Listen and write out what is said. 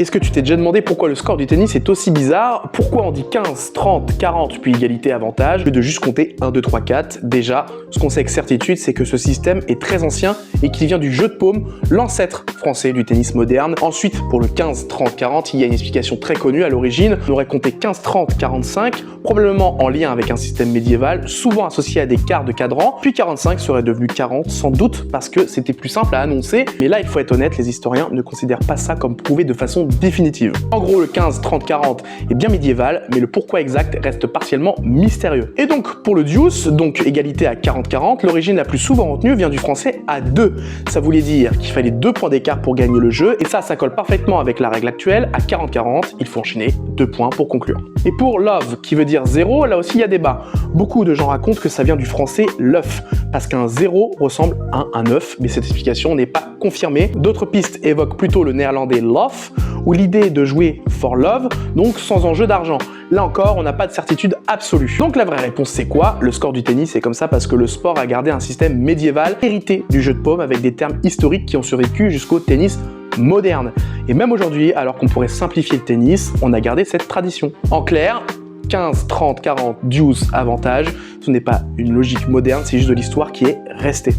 Est-ce que tu t'es déjà demandé pourquoi le score du tennis est aussi bizarre? Pourquoi on dit 15, 30, 40 puis égalité avantage que de juste compter 1, 2, 3, 4? Déjà, ce qu'on sait avec certitude, c'est que ce système est très ancien et qu'il vient du jeu de paume, l'ancêtre français du tennis moderne. Ensuite, pour le 15, 30, 40, il y a une explication très connue. À l'origine, on aurait compté 15, 30, 45, probablement en lien avec un système médiéval, souvent associé à des quarts de cadran, puis 45 serait devenu 40, sans doute parce que c'était plus simple à annoncer. Mais là, il faut être honnête, les historiens ne considèrent pas ça comme prouvé de façon définitive. En gros, le 15, 30, 40 est bien médiéval, mais le pourquoi exact reste partiellement mystérieux. Et donc, pour le deuce, donc égalité à 40-40, l'origine la plus souvent retenue vient du français à 2. Ça voulait dire qu'il fallait 2 points d'écart pour gagner le jeu, et ça colle parfaitement avec la règle actuelle. À 40-40, il faut enchaîner 2 points pour conclure. Et pour love, qui veut dire 0, là aussi il y a débat. Beaucoup de gens racontent que ça vient du français l'œuf, parce qu'un 0 ressemble à un 9, mais cette explication n'est pas confirmée. D'autres pistes évoquent plutôt le néerlandais lof, où l'idée est de jouer for love, donc sans enjeu d'argent. Là encore, on n'a pas de certitude absolue. Donc la vraie réponse c'est quoi? Le score du tennis est comme ça parce que le sport a gardé un système médiéval hérité du jeu de paume avec des termes historiques qui ont survécu jusqu'au tennis moderne. Et même aujourd'hui, alors qu'on pourrait simplifier le tennis, on a gardé cette tradition. En clair, 15, 30, 40, deuce, avantage, ce n'est pas une logique moderne, c'est juste de l'histoire qui est restée.